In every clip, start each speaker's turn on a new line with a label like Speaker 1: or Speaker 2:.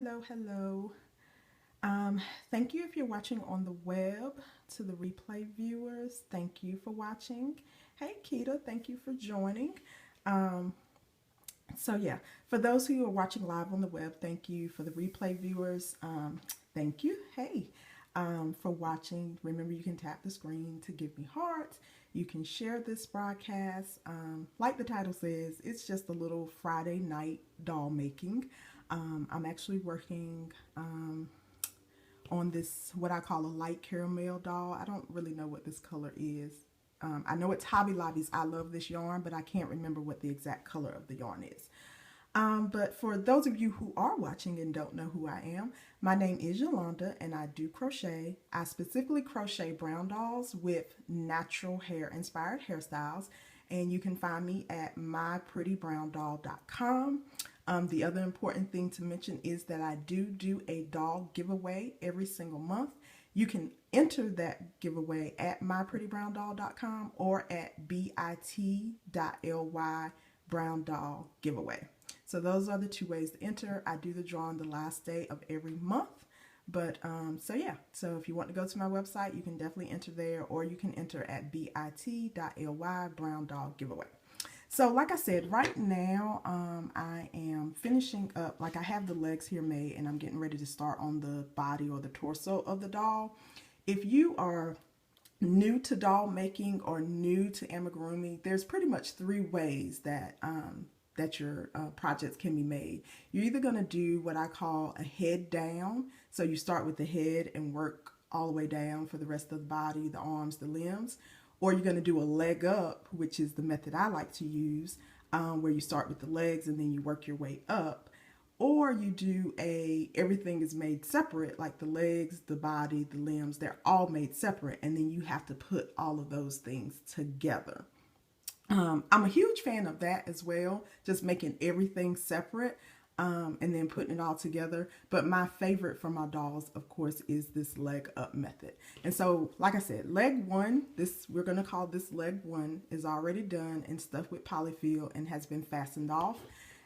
Speaker 1: Hello. Thank you if you're watching on the web. To the replay viewers, thank you for watching. Hey, Keita, thank you for joining. Um, yeah, for those who are watching live on the web, thank you. For the replay viewers, thank you. Hey, for watching. Remember, you can tap the screen to give me hearts. You can share this broadcast. Like the title says, it's just a little Friday night doll making. I'm actually working on this, what I call a light caramel doll. I don't really know what this color is. I know it's Hobby Lobby's I Love This Yarn, but I can't remember what the exact color of the yarn is. But for those of you who are watching and don't know who I am, my name is Yolanda and I do crochet. I specifically crochet brown dolls with natural hair inspired hairstyles, and you can find me at myprettybrowndoll.com. The other important thing to mention is that I do a doll giveaway every single month. You can enter that giveaway at myprettybrowndoll.com or at bit.ly brown doll giveaway. So those are the two ways to enter. I do the drawing the last day of every month. But so if you want to go to my website, you can definitely enter there, or you can enter at bit.ly brown doll giveaway. So like I said, right now I am finishing up, like I have the legs here made and I'm getting ready to start on the body or the torso of the doll. If you are new to doll making or new to amigurumi, there's pretty much three ways that your projects can be made. You're either going to do what I call a head down. So you start with the head and work all the way down for the rest of the body, the arms, the limbs. Or you're going to do a leg up, which is the method I like to use, where you start with the legs and then you work your way up. Or you do everything is made separate, like the legs, the body, the limbs, they're all made separate. And then you have to put all of those things together. I'm a huge fan of that as well, just making everything separate and then putting it all together. But my favorite for my dolls, of course, is this leg up method. And so, like I said, leg one, we're going to call this leg one, is already done and stuffed with polyfill and has been fastened off.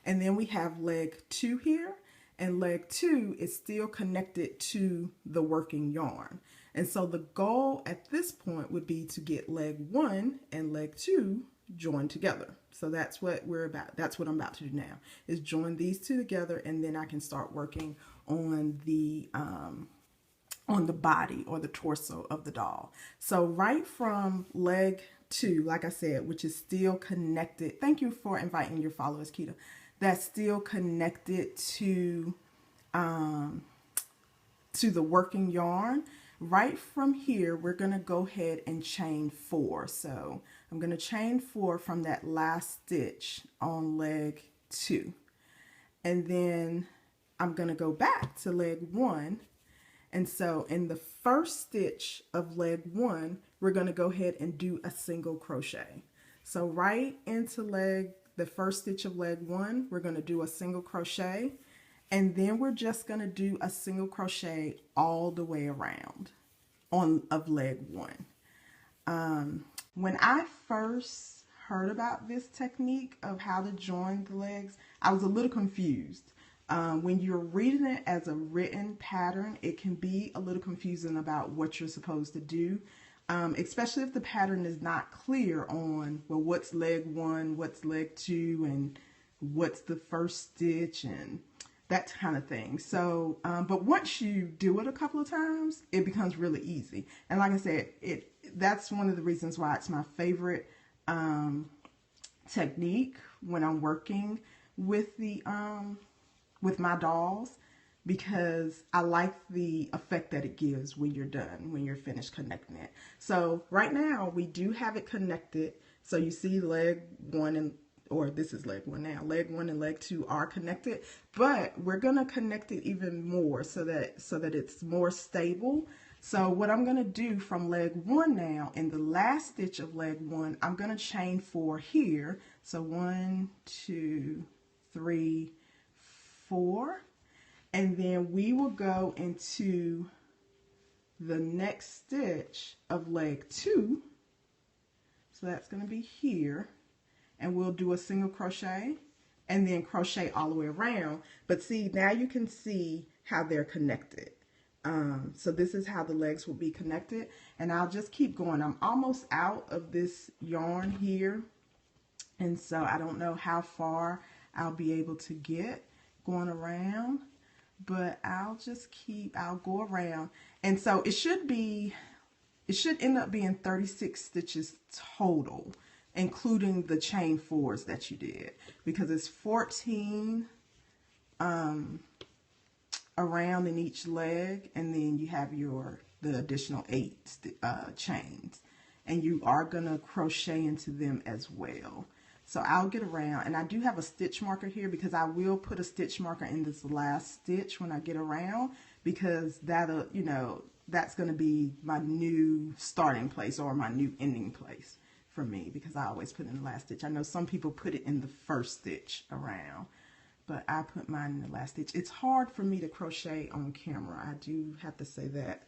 Speaker 1: And then we have leg two here, and leg two is still connected to the working yarn. And so the goal at this point would be to get leg one and leg two joined together. So that's what that's what I'm about to do now, is join these two together, and then I can start working on the body or the torso of the doll. So right from leg two, like I said, which is still connected. Thank you for inviting your followers, Keita. That's still connected to the working yarn. Right from here, we're going to go ahead and chain 4. So I'm going to chain 4 from that last stitch on leg 2. And then I'm going to go back to leg 1. And so in the first stitch of leg 1, we're going to go ahead and do a single crochet. So right into the first stitch of leg 1, we're going to do a single crochet. And then we're just going to do a single crochet all the way around of leg 1. When I first heard about this technique of how to join the legs, I was a little confused. When you're reading it as a written pattern, it can be a little confusing about what you're supposed to do, especially if the pattern is not clear on, well, what's leg 1, what's leg 2, and what's the first stitch, and that kind of thing. So, but once you do it a couple of times, it becomes really easy. And like I said, that's one of the reasons why it's my favorite technique when I'm working with with my dolls, because I like the effect that it gives when you're done, when you're finished connecting it. So right now we do have it connected. So you see leg 1 or this is leg 1 now. Leg 1 and leg 2 are connected, but we're going to connect it even more so that it's more stable. So what I'm going to do from leg 1 now, in the last stitch of leg 1, I'm going to chain 4 here. So 1, 2, 3, 4. And then we will go into the next stitch of leg 2. So that's going to be here. And we'll do a single crochet, and then crochet all the way around. But see, now you can see how they're connected. So this is how the legs will be connected, and I'll just keep going. I'm almost out of this yarn here, and so I don't know how far I'll be able to get going around, but I'll go around. And so it should end up being 36 stitches total, including the chain 4s that you did, because it's 14 around in each leg, and then you have the additional 8 chains, and you are gonna crochet into them as well. So I'll get around, and I do have a stitch marker here because I will put a stitch marker in this last stitch when I get around, because that'll, you know, that's gonna be my new starting place or my new ending place for me, because I always put in the last stitch. I know some people put it in the first stitch around, but I put mine in the last stitch. It's hard for me to crochet on camera. I do have to say that.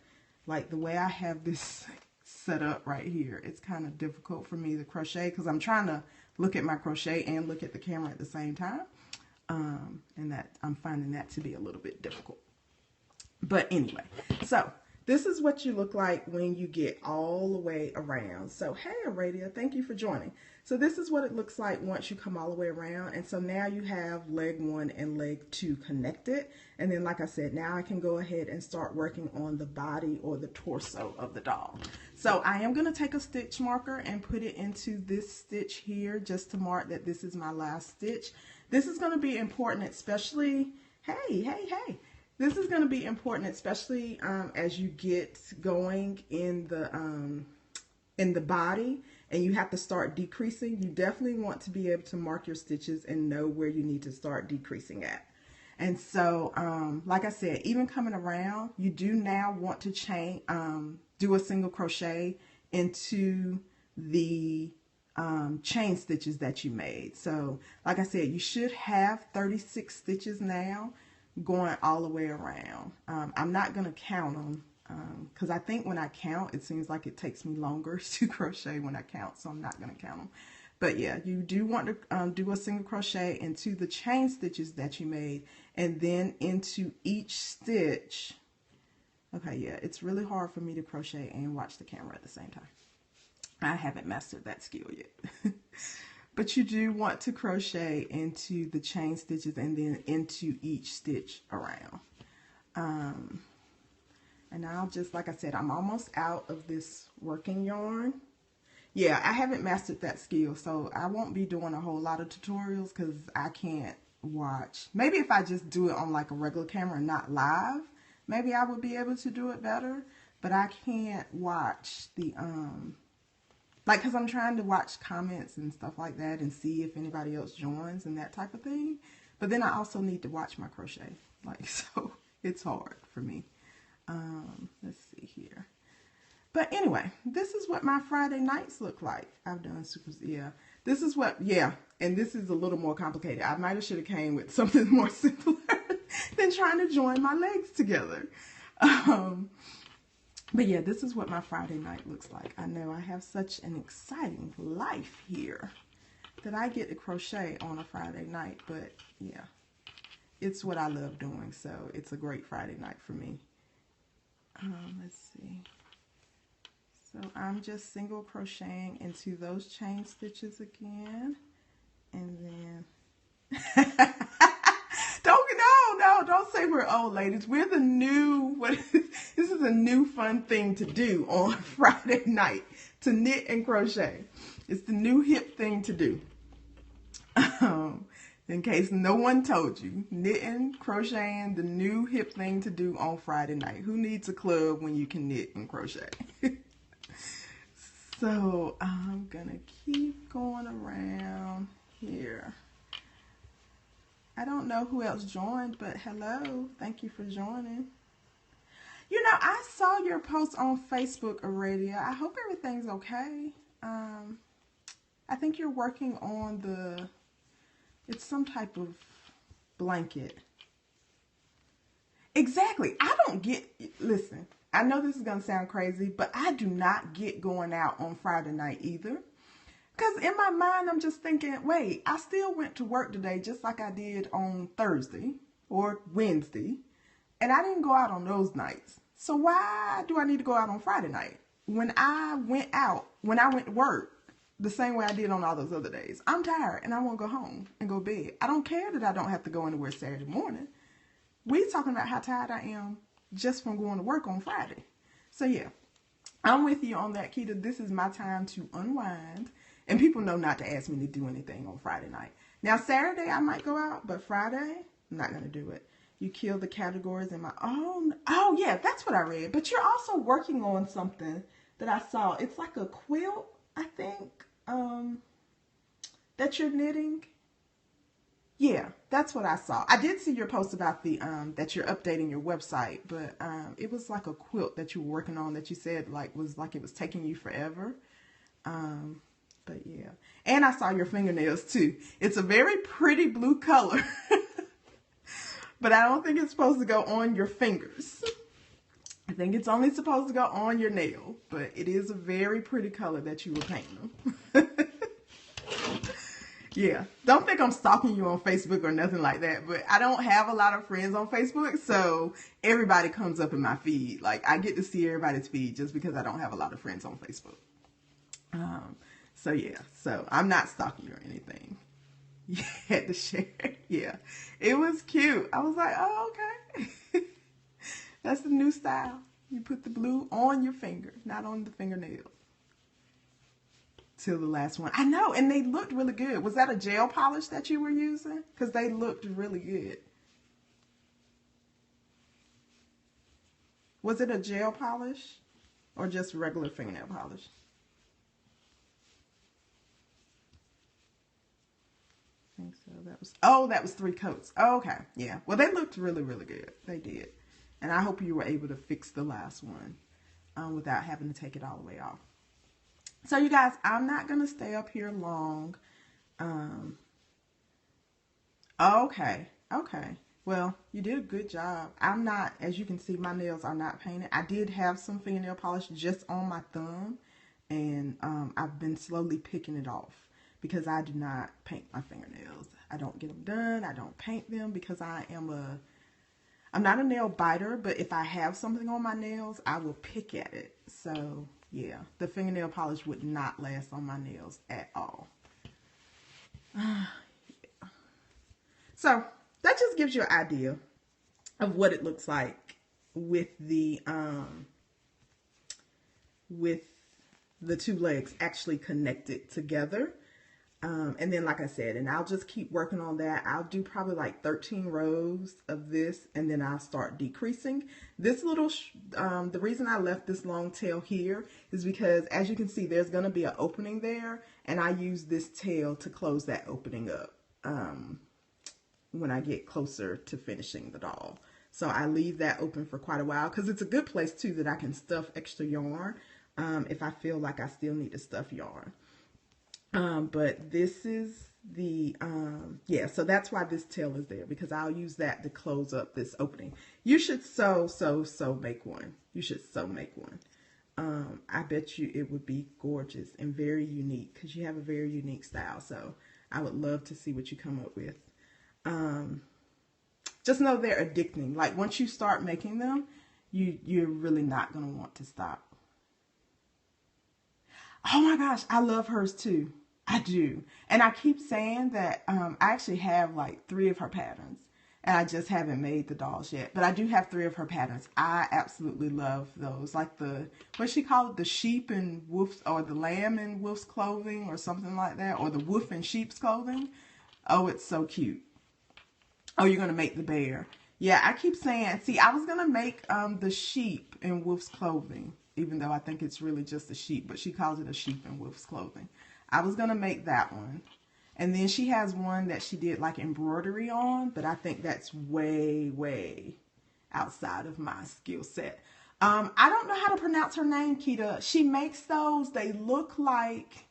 Speaker 1: Like the way I have this set up right here, it's kind of difficult for me to crochet because I'm trying to look at my crochet and look at the camera at the same time. And that I'm finding that to be a little bit difficult. But anyway, so this is what you look like when you get all the way around. So hey Aradia, thank you for joining. So this is what it looks like once you come all the way around. And so now you have leg 1 and leg 2 connected. And then like I said, now I can go ahead and start working on the body or the torso of the doll. So I am going to take a stitch marker and put it into this stitch here just to mark that this is my last stitch. This is going to be important, especially, hey. This is going to be important, especially as you get going in the body and you have to start decreasing. You definitely want to be able to mark your stitches and know where you need to start decreasing at. And so, like I said, even coming around, you do now want to do a single crochet into the chain stitches that you made. So, like I said, you should have 36 stitches now going all the way around. I'm not going to count them because I think when I count, it seems like it takes me longer to crochet when I count, so I'm not going to count them. But yeah, you do want to do a single crochet into the chain stitches that you made, and then into each stitch. Okay, yeah, it's really hard for me to crochet and watch the camera at the same time. I haven't mastered that skill yet. But you do want to crochet into the chain stitches and then into each stitch around. And I'll just, like I said, I'm almost out of this working yarn. Yeah, I haven't mastered that skill, so I won't be doing a whole lot of tutorials because I can't watch. Maybe if I just do it on like a regular camera and not live, maybe I would be able to do it better. But I can't watch the, like, because I'm trying to watch comments and stuff like that and see if anybody else joins and that type of thing. But then I also need to watch my crochet. Like, so it's hard for me. Let's see here. But anyway, this is what my Friday nights look like. I've done super, yeah. This is what, yeah, and this is a little more complicated. I might have should have came with something more simpler than trying to join my legs together. But yeah, this is what my Friday night looks like. I know I have such an exciting life here that I get to crochet on a Friday night, but yeah, it's what I love doing, so it's a great Friday night for me. Let's see. So I'm just single crocheting into those chain stitches again, and then don't say we're old ladies. We're the new, this is a new fun thing to do on Friday night, to knit and crochet. It's the new hip thing to do. In case no one told you, knitting, crocheting, the new hip thing to do on Friday night. Who needs a club when you can knit and crochet? So I'm gonna keep going around here. I don't know who else joined, but hello, thank you for joining. You know, I saw your post on Facebook, Aradia. I hope everything's okay. I think you're working on it's some type of blanket. Exactly. I don't get, listen, I know this is going to sound crazy, but I do not get going out on Friday night either. Because in my mind, I'm just thinking, wait, I still went to work today just like I did on Thursday or Wednesday. And I didn't go out on those nights. So why do I need to go out on Friday night? When I went to work, the same way I did on all those other days. I'm tired and I want to go home and go to bed. I don't care that I don't have to go anywhere Saturday morning. We're talking about how tired I am just from going to work on Friday. So yeah, I'm with you on that, Keita. This is my time to unwind. And people know not to ask me to do anything on Friday night. Now, Saturday, I might go out, but Friday, I'm not going to do it. You kill the categories in my own. Oh, yeah, that's what I read. But you're also working on something that I saw. It's like a quilt, I think, that you're knitting. Yeah, that's what I saw. I did see your post about the that you're updating your website, but it was like a quilt that you were working on that you said was like it was taking you forever. But yeah, and I saw your fingernails too. It's a very pretty blue color, but I don't think it's supposed to go on your fingers. I think it's only supposed to go on your nail, but it is a very pretty color that you were painting them. Yeah, don't think I'm stalking you on Facebook or nothing like that, but I don't have a lot of friends on Facebook, so everybody comes up in my feed. Like, I get to see everybody's feed just because I don't have a lot of friends on Facebook. So yeah, so I'm not stalking you or anything. You had to share. Yeah, it was cute. I was like, oh, okay. That's the new style. You put the blue on your finger, not on the fingernail. Till the last one. I know, and they looked really good. Was that a gel polish that you were using? Because they looked really good. Was it a gel polish or just regular fingernail polish? I think so. That was 3 coats. Oh, okay. Yeah. Well, they looked really, really good. They did. And I hope you were able to fix the last one without having to take it all the way off. So you guys, I'm not going to stay up here long. Okay. Well, you did a good job. I'm not, as you can see, my nails are not painted. I did have some fingernail polish just on my thumb, and I've been slowly picking it off because I do not paint my fingernails. I don't get them done. I don't paint them because I'm not a nail biter, but if I have something on my nails, I will pick at it. So yeah, the fingernail polish would not last on my nails at all. Yeah. So that just gives you an idea of what it looks like with the 2 legs actually connected together. And then, like I said, and I'll just keep working on that. I'll do probably like 13 rows of this, and then I'll start decreasing. This little, the reason I left this long tail here is because, as you can see, there's going to be an opening there, and I use this tail to close that opening up when I get closer to finishing the doll. So I leave that open for quite a while because it's a good place, too, that I can stuff extra yarn if I feel like I still need to stuff yarn. But this is the, yeah, so that's why this tail is there, because I'll use that to close up this opening. You should so make one. You should so make one. I bet you it would be gorgeous and very unique because you have a very unique style. So I would love to see what you come up with. Just know they're addicting. Like, once you start making them, you're really not going to want to stop. Oh my gosh, I love hers too. I do. And I keep saying that I actually have like 3 of her patterns, and I just haven't made the dolls yet. But I do have 3 of her patterns. I absolutely love those. Like what she called it? The sheep and wolf's, or the lamb in wolf's clothing, or something like that. Or the wolf in sheep's clothing. Oh, it's so cute. Oh, you're going to make the bear. Yeah, I keep saying, see, I was going to make the sheep in wolf's clothing, even though I think it's really just a sheep, but she calls it a sheep in wolf's clothing. I was going to make that one. And then she has one that she did like embroidery on, but I think that's way, way outside of my skill set. I don't know how to pronounce her name, Keita. She makes those. They look like,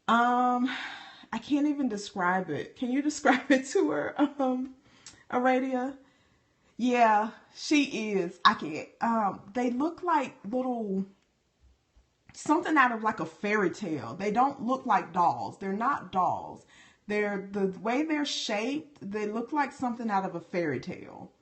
Speaker 1: I can't even describe it. Can you describe it to her, Aradia? Yeah, she is. I can't. They look like little, something out of like a fairy tale. They don't look like dolls. They're not dolls. They're, the way they're shaped, they look like something out of a fairy tale.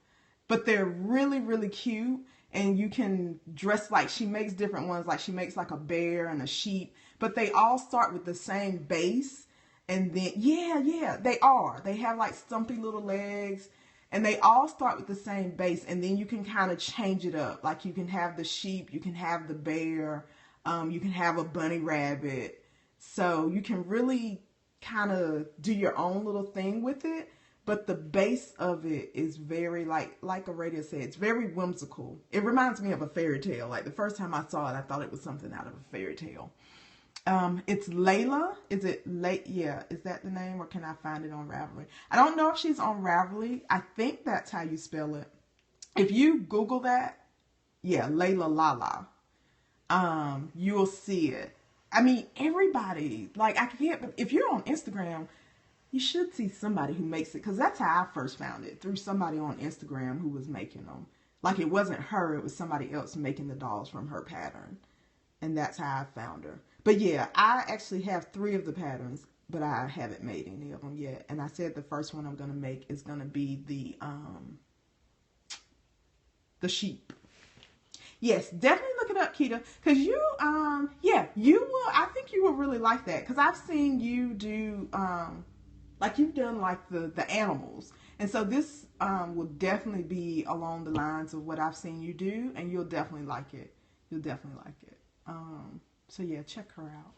Speaker 1: But they're really, really cute. And you can dress, like she makes different ones. Like she makes like a bear and a sheep. But they all start with the same base. And then, yeah, they are. They have like stumpy little legs. And they all start with the same base. And then you can kind of change it up. Like you can have the sheep. You can have the bear. You can have a bunny rabbit. So you can really kind of do your own little thing with it. But the base of it is very, like Aradia said, it's very whimsical. It reminds me of a fairy tale. Like the first time I saw it, I thought it was something out of a fairy tale. It's Layla. Is it yeah, is that the name, or can I find it on Ravelry? I don't know if she's on Ravelry. I think that's how you spell it. If you Google that, yeah, Layla Lala, you will see it. I mean, everybody, like I can't, if you're on Instagram, you should see somebody who makes it, because that's how I first found it, through somebody on Instagram who was making them. Like it wasn't her, it was somebody else making the dolls from her pattern. And that's how I found her. But yeah, I actually have 3 of the patterns, but I haven't made any of them yet. And I said the first one I'm going to make is going to be the sheep. Yes, definitely look it up, Kita, because you, yeah, you will, I think you will really like that, because I've seen you do, like you've done like the animals. And so this will definitely be along the lines of what I've seen you do, and you'll definitely like it. You'll definitely like it. So yeah, check her out.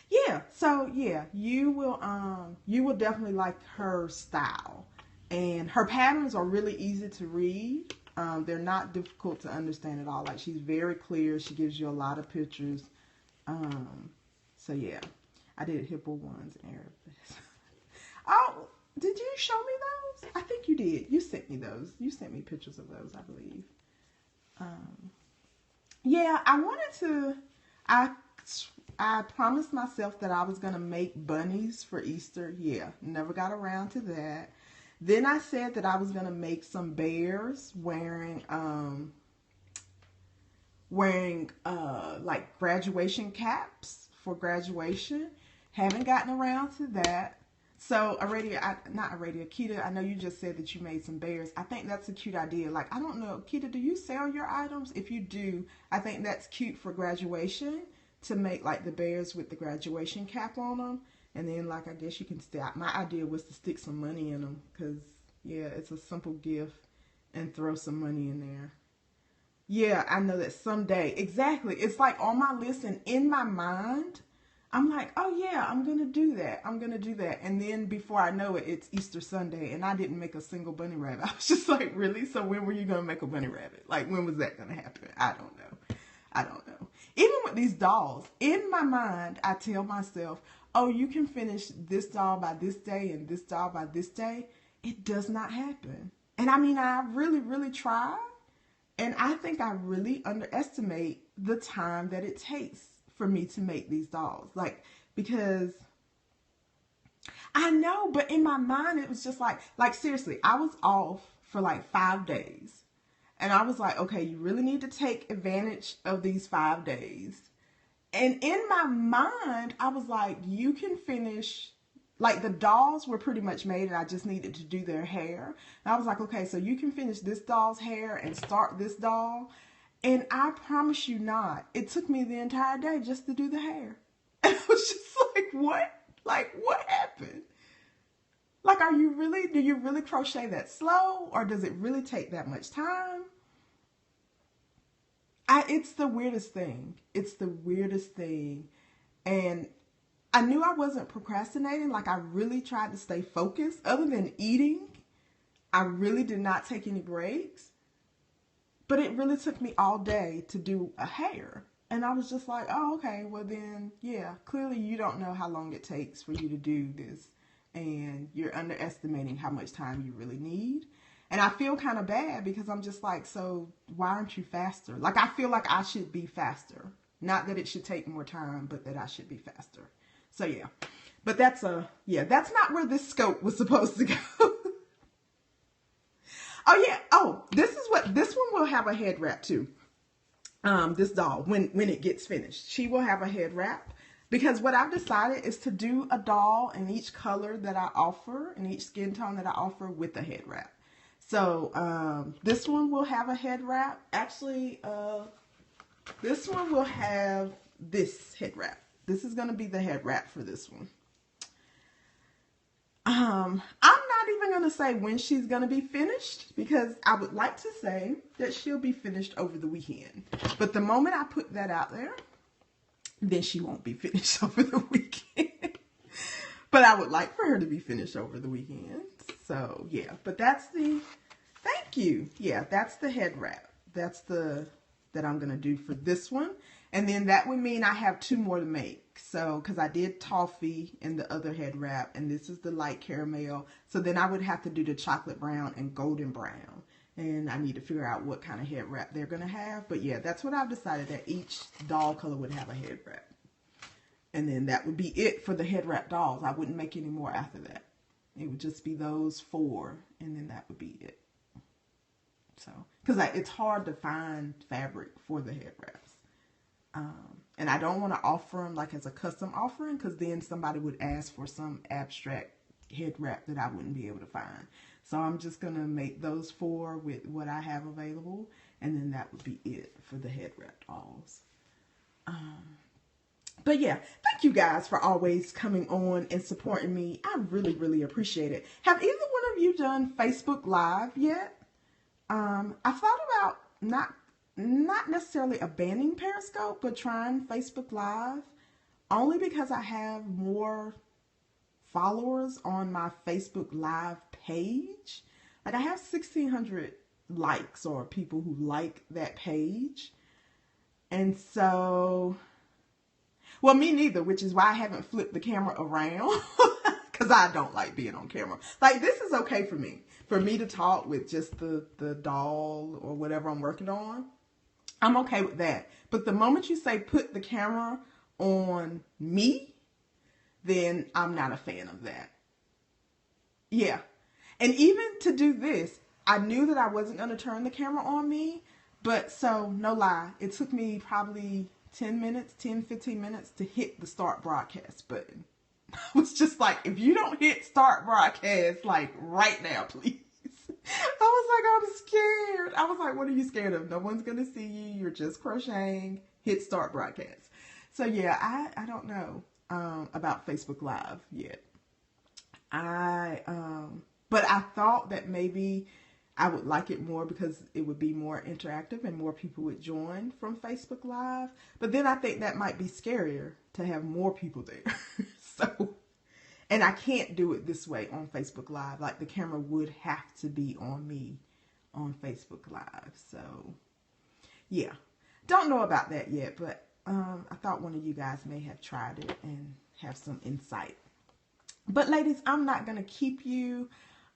Speaker 1: Yeah, so yeah, you will definitely like her style. And her patterns are really easy to read. They're not difficult to understand at all. Like she's very clear. She gives you a lot of pictures. So yeah. I did hippo ones and Arabesque. Oh, did you show me those? I think you did. You sent me those. You sent me pictures of those, I believe. Yeah, I wanted to, I promised myself that I was going to make bunnies for Easter. Yeah, never got around to that. Then I said that I was going to make some bears wearing like graduation caps for graduation. Haven't gotten around to that. So Kita, I know you just said that you made some bears. I think that's a cute idea. Like, I don't know, Kita, do you sell your items? If you do, I think that's cute for graduation, to make like the bears with the graduation cap on them. And then, like, I guess you can stick, my idea was to stick some money in them, because yeah, it's a simple gift, and throw some money in there. Yeah, I know that someday, exactly. It's like on my list, and in my mind, I'm like, oh yeah, I'm going to do that. I'm going to do that. And then before I know it, it's Easter Sunday, and I didn't make a single bunny rabbit. I was just like, really? So when were you going to make a bunny rabbit? Like, when was that going to happen? I don't know. I don't know. Even with these dolls, in my mind, I tell myself, oh, you can finish this doll by this day and this doll by this day. It does not happen. And I mean, I really, really try. And I think I really underestimate the time that it takes for me to make these dolls. Like, because I know, but in my mind, it was just like seriously, I was off for like 5 days. And I was like, okay, you really need to take advantage of these 5 days. And in my mind, I was like, you can finish, like the dolls were pretty much made and I just needed to do their hair. And I was like, okay, so you can finish this doll's hair and start this doll. And I promise you not, it took me the entire day just to do the hair. And I was just like, what? Like, what happened? Like, do you really crochet that slow? Or does it really take that much time? It's the weirdest thing. It's the weirdest thing. And I knew I wasn't procrastinating. Like, I really tried to stay focused. Other than eating, I really did not take any breaks. But it really took me all day to do a hair. And I was just like, oh, okay, well then, yeah, clearly you don't know how long it takes for you to do this. And you're underestimating how much time you really need. And I feel kind of bad, because I'm just like, so why aren't you faster? Like, I feel like I should be faster. Not that it should take more time, but that I should be faster. So yeah, but that's not where this scope was supposed to go. Oh yeah. Oh, this one will have a head wrap too. this doll when it gets finished. She will have a head wrap, because what I've decided is to do a doll in each color that I offer, in each skin tone that I offer, with a head wrap. So this one will have a head wrap. Actually, this one will have this head wrap. This is going to be the head wrap for this one. I'm not even going to say when she's going to be finished, because I would like to say that she'll be finished over the weekend. But the moment I put that out there, then she won't be finished over the weekend. But I would like for her to be finished over the weekend. So yeah, but that's the, thank you. Yeah, that's the head wrap. That's the, that I'm going to do for this one. And then that would mean I have 2 more to make. So, because I did toffee in the other head wrap, and this is the light caramel. So then I would have to do the chocolate brown and golden brown. And I need to figure out what kind of head wrap they're going to have. But yeah, that's what I've decided, that each doll color would have a head wrap. And then that would be it for the head wrap dolls. I wouldn't make any more after that. It would just be those 4, and then that would be it. So, because it's hard to find fabric for the head wraps. And I don't want to offer them like as a custom offering, because then somebody would ask for some abstract head wrap that I wouldn't be able to find. So I'm just going to make those 4 with what I have available, and then that would be it for the head wrap dolls. But yeah, thank you guys for always coming on and supporting me. I really, really appreciate it. Have either one of you done Facebook Live yet? I thought about not necessarily abandoning Periscope, but trying Facebook Live, only because I have more followers on my Facebook Live page. Like, I have 1,600 likes, or people who like that page. And so, well, me neither, which is why I haven't flipped the camera around, because I don't like being on camera. Like, this is okay for me to talk with just the doll or whatever I'm working on. I'm okay with that. But the moment you say put the camera on me, then I'm not a fan of that. Yeah. And even to do this, I knew that I wasn't going to turn the camera on me. But so, no lie, it took me probably 10 minutes, 10, 15 minutes to hit the start broadcast button. I was just like, if you don't hit start broadcast, like right now, please. I was like, I'm scared. I was like, what are you scared of? No one's going to see you. You're just crocheting. Hit start broadcast. So yeah, I don't know about Facebook Live yet. But I thought that maybe I would like it more because it would be more interactive and more people would join from Facebook Live. But then I think that might be scarier to have more people there. So, and I can't do it this way on Facebook Live. Like, the camera would have to be on me on Facebook Live. So, yeah. Don't know about that yet, but I thought one of you guys may have tried it and have some insight. But ladies, I'm not going to keep you.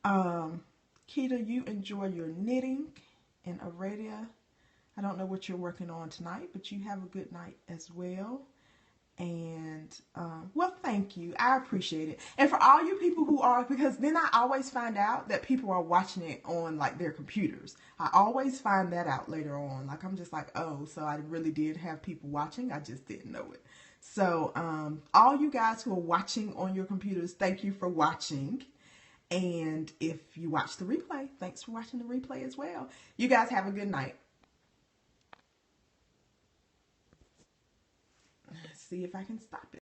Speaker 1: Keita, you enjoy your knitting. And Aurelia, I don't know what you're working on tonight, but you have a good night as well. And, well, thank you. I appreciate it. And for all you people who are, because then I always find out that people are watching it on, like, their computers. I always find that out later on. Like, I'm just like, oh, so I really did have people watching. I just didn't know it. So, all you guys who are watching on your computers, thank you for watching. And if you watch the replay, thanks for watching the replay as well. You guys have a good night. Let's see if I can stop it.